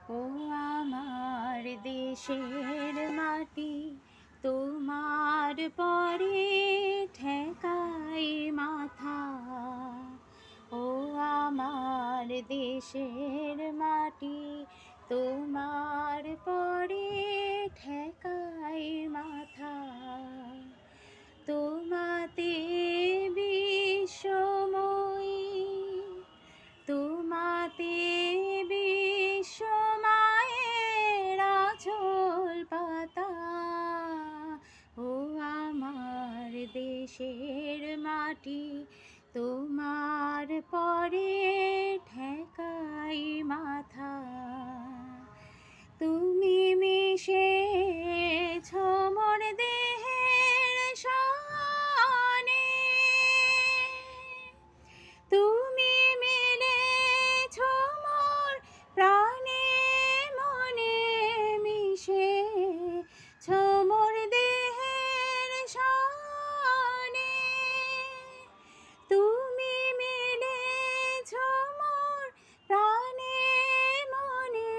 ও আমার দেশের মাটি, তোমার পরে ঠেকাই মাথা। ও আমার দেশের মাটি, তোমার পরে ঠেকাই মাথা। তোমাতে বিশ্বময়ী, তোমাতে বিশ্বমায়ের আঁচল পাতা। ও আমার দেশের মাটি, তোমার পরে ঠেকাই মাথা। তুমি মিশেছ মোর দেহের সনে, তুমি মিলেছ মোর প্রাণে মনে, মিশেছ মোর দেহের সনে। তুমি মিলেছ মোর প্রাণে মনে,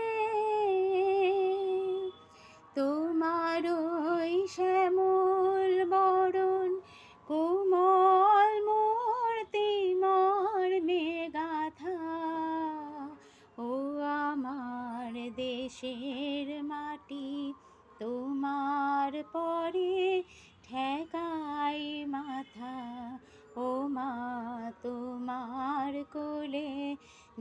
তোমার ওই শ্যামল বরণ কোমল মূর্তি মর্মে গাথা। ও আমার দেশের মাটি, তোমার পরে ঠেকাই মাথা। ও মা, তোমার কোলে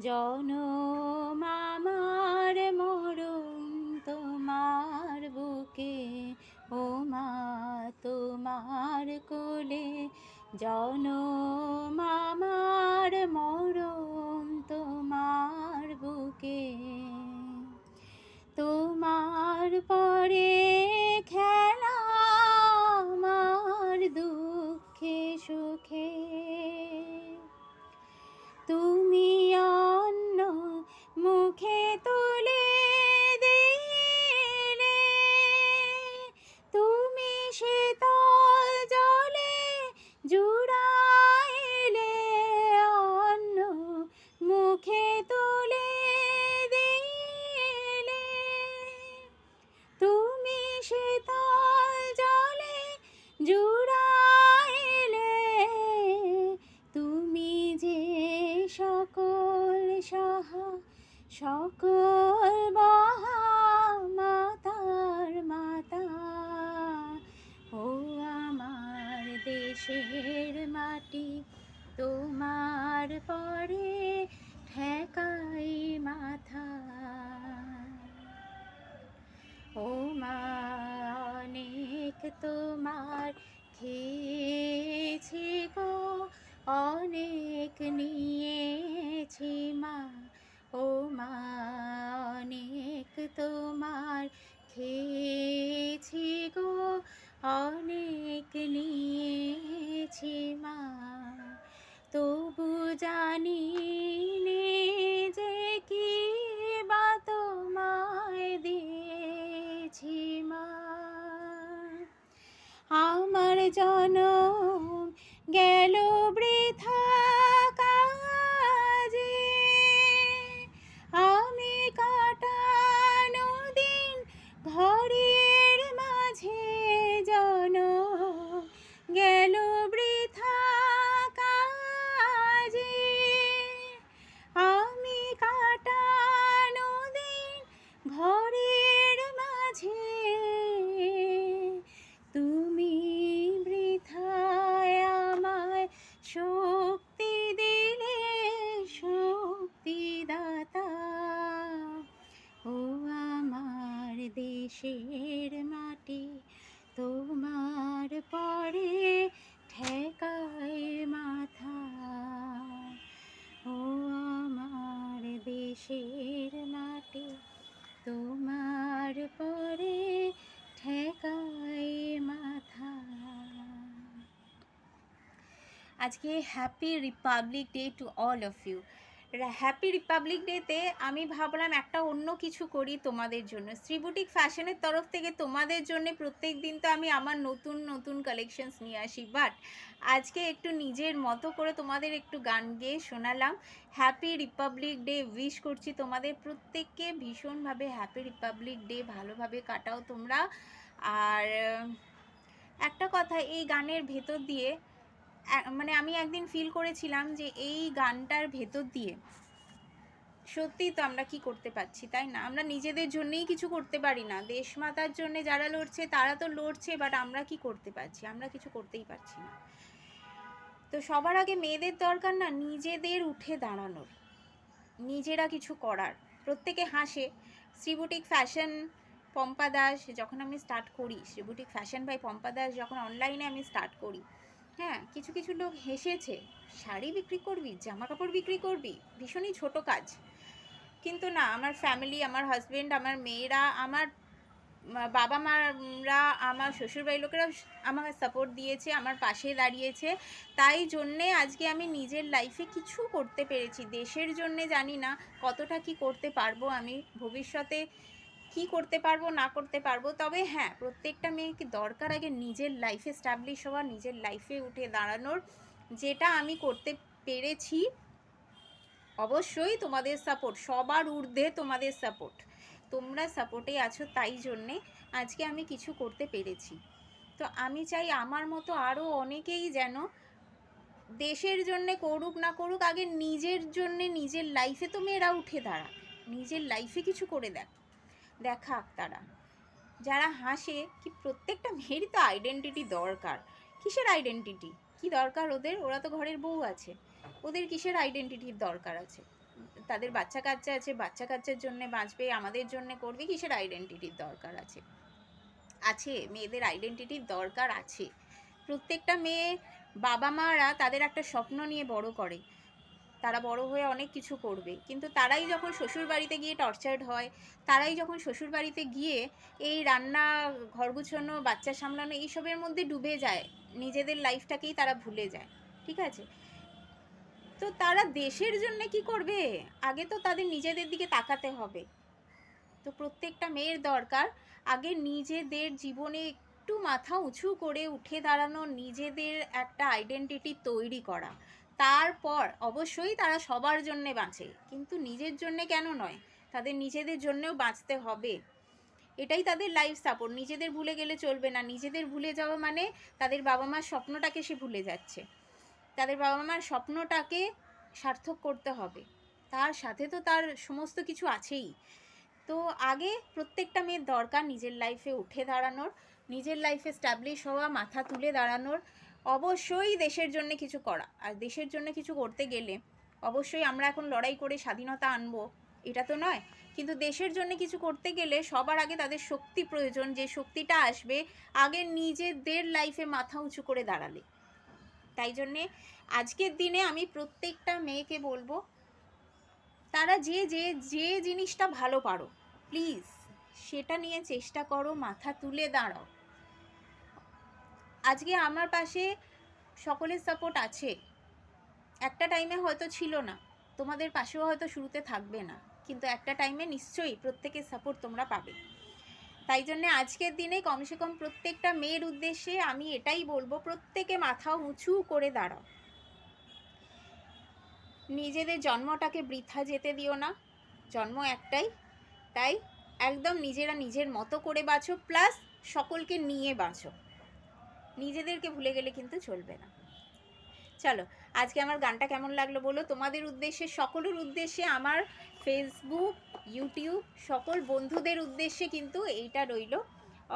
জনম আমার, মরণ তোমার বুকে। ও মা, তোমার কোলে জনম আমার, মরণ তোমার বুকে। তোমার পরে খেলা আমার দুঃখে সুখে, তুমি অন্য মুখে তুলে দিলে, তুমি শীতল জলে জুড়াইলে, অন্য মুখে তুলে দিলে, তুমি শীতল জলে জুড়াইলে। তুমি যে সকল সহা, সকল বহা মাতার মাতা। ও আমার দেশের মাটি, তোমার পরে ঠেকাই মাথা। ও মা, অনেক তোমার খেয়েছি গো, অনেক নিয়েছি মা। ও মা, অনেক তোমার খেয়েছি গো, অনেক নিয়েছি মা। তবু জানি নে যে কি বা তোমায় দিয়েছি মা। আমার জনম গেল বৃথা কাজে, আমি কাটানো দিন ঘরের মাঝে, জনম গেল বৃথা কাজে, আমি কাটানো দিন ঘরের মাঝে। তুমি বৃথায় আমায় শক্তি দিলে, শক্তিদাতা। ও আমার দেশের মাটি, তোমার পরে ঠেকাই মাথা। ও আমার দেশের মাটি, তোমার পরে ঠেকাই মাথা। আজকে happy Republic Day to all of you. Happy Republic ডেতে আমি ভাবলাম একটা অন্য কিছু করি তোমাদের জন্য। শ্রী বুটিক ফ্যাশনের তরফ থেকে তোমাদের জন্য প্রত্যেক দিন তো আমি আমার নতুন নতুন কালেকশনস নিয়ে আসি, বাট আজকে একটু নিজের মতো করে তোমাদের একটু গান গেয়ে শোনালাম। হ্যাপি রিপাবলিক ডে উইশ করছি তোমাদের প্রত্যেককে, ভীষণভাবে হ্যাপি রিপাবলিক ডে ভালোভাবে কাটাও তোমরা। আর একটা কথা, এই গানের ভেতর দিয়ে মানে আমি একদিন ফিল করেছিলাম যে এই গানটার ভেতর দিয়ে সত্যিই তো আমরা কি করতে পারছি, তাই না? আমরা নিজেদের জন্যই কিছু করতে পারি না। দেশমাতার জন্য যারা লড়ছে তারা তো লড়ছে, বাট আমরা কি করতে পারছি? আমরা কিছু করতেই পারছি না। তো সবার আগে মেয়েদের দরকার না নিজেদের উঠে দাঁড়ানোর, নিজেরা কিছু করার। প্রত্যেকে হাসে। শ্রী বুটিক ফ্যাশন পম্পা দাস যখন আমি স্টার্ট করি, Shri boutique fashion by Pompa Das যখন অনলাইনে আমি স্টার্ট করি, হ্যাঁ, কিছু কিছু লোক হেসেছে, শাড়ি বিক্রি করবি, জামা কাপড় বিক্রি করবি, ভীষণই ছোট কাজ। কিন্তু না, আমার ফ্যামিলি, আমার হাজব্যান্ড, আমার মেয়েরা, আমার বাবা মারা, আমার শ্বশুরবাড়ির লোকেরা আমাকে সাপোর্ট দিয়েছে, আমার পাশে দাঁড়িয়েছে। তাই জন্যে আজকে আমি নিজের লাইফে কিছু করতে পেরেছি দেশের জন্যে। জানি না কতটা কি করতে পারবো আমি ভবিষ্যতে, কি করতে পারবো না করতে পারবো, তবে হ্যাঁ, প্রত্যেকটা মেয়েকে দরকার আগে নিজের লাইফে স্ট্যাবলিশ হওয়া, নিজের লাইফে উঠে দাঁড়ানোর, যেটা আমি করতে পেরেছি। অবশ্যই তোমাদের সাপোর্ট, সবার ঊর্ধ্বে তোমাদের সাপোর্ট, তোমরা সাপোর্টে আছো, তাই জন্যে আজকে আমি কিছু করতে পেরেছি। তো আমি চাই আমার মতো আরও অনেকেই যেন দেশের জন্যে করুক না করুক, আগে নিজের জন্যে, নিজের লাইফে তো মেয়েরা উঠে দাঁড়াক, নিজের লাইফে কিছু করে দেখাক তারা। যারা হাসে, কি প্রত্যেকটা মেয়েরই তো আইডেন্টিটি দরকার। কিসের আইডেন্টিটি, কি দরকার ওদের? ওরা তো ঘরের বউ আছে, ওদের কিসের আইডেন্টিটির দরকার আছে? তাদের বাচ্চা কাচ্চা আছে, বাচ্চা কাচ্চার জন্য বাঁচবে, আমাদের জন্য করবে, কিসের আইডেন্টিটির দরকার আছে? আছে, মেয়েদের আইডেন্টিটির দরকার আছে। প্রত্যেকটা মেয়ে, বাবা মারা তাদের একটা স্বপ্ন নিয়ে বড় করে, তারা বড় হয়ে অনেক কিছু করবে, কিন্তু তারাই যখন শ্বশুর বাড়িতে গিয়ে টর্চার্ড হয়, তারাই যখন শ্বশুর বাড়িতে গিয়ে এই রান্না, ঘর গুছানো, বাচ্চা সামলানো এইসবের মধ্যে ডুবে যায়, নিজেদের লাইফটাকেই তারা ভুলে যায়। ঠিক আছে, তো তারা দেশের জন্য কি করবে? আগে তো তাদের নিজেদের দিকে তাকাতে হবে। তো প্রত্যেকটা মেয়ের দরকার আগে নিজেদের জীবনে একটু মাথা উঁচু করে উঠে দাঁড়ানো, নিজেদের একটা আইডেন্টিটি তৈরি করা। তারপর অবশ্যই তারা সবার জন্যে বাঁচে, কিন্তু নিজের জন্যে কেন নয়, তাদের নিজেদের জন্যেও বাঁচতে হবে। এটাই তাদের লাইফ সাপোর্ট। নিজেদের ভুলে গেলে চলবে না। নিজেদের ভুলে যাওয়া মানে তাদের বাবা মার স্বপ্নটাকে সে ভুলে যাচ্ছে। তাদের বাবা মার স্বপ্নটাকে সার্থক করতে হবে, তার সাথে তো তার সমস্ত কিছু আছেই। তো আগে প্রত্যেকটা মেয়ের দরকার নিজের লাইফে উঠে দাঁড়ানোর, নিজের লাইফে স্ট্যাবলিশ হওয়া, মাথা তুলে দাঁড়ানোর, অবশ্যই দেশের জন্য কিছু করা। আর দেশের জন্য কিছু করতে গেলে অবশ্যই আমরা এখন লড়াই করে স্বাধীনতা আনবো, এটা তো নয়, কিন্তু দেশের জন্য কিছু করতে গেলে সবার আগে তাদের শক্তি প্রয়োজন। যে শক্তিটা আসবে আগে নিজেদের লাইফে মাথা উঁচু করে দাঁড়ালে। তাই জন্যে আজকের দিনে আমি প্রত্যেকটা মেয়েকে বলবো, তারা যে যে যে জিনিসটা ভালো পারো প্লিজ সেটা নিয়ে চেষ্টা করো, মাথা তুলে দাঁড়াও। আজকে আমার পাশে সকলের সাপোর্ট আছে, একটা টাইমে হয়তো ছিল না, তোমাদের পাশেও হয়তো শুরুতে থাকবে না, কিন্তু একটা টাইমে নিশ্চয়ই প্রত্যেকের সাপোর্ট তোমরা পাবে। তাই জন্যে আজকের দিনে কমসে কম প্রত্যেকটা মেয়ের উদ্দেশ্যে আমি এটাই বলবো, প্রত্যেকে মাথা উঁচু করে দাঁড়াও। নিজেদের জন্মটাকে বৃথা যেতে দিও না, জন্ম একটাই, তাই একদম নিজেরা নিজের মতো করে বাঁচো, প্লাস সকলকে নিয়ে বাঁচো, নিজেদেরকে ভুলে গেলে কিন্তু চলবে না। চলো, আজকে আমার গানটা কেমন লাগলো বলো। তোমাদের উদ্দেশ্যে, সকলের উদ্দেশ্যে, আমার ফেসবুক, ইউটিউব সকল বন্ধুদের উদ্দেশ্যে কিন্তু এইটা রইল।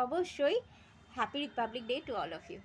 অবশ্যই happy Republic Day to all of you.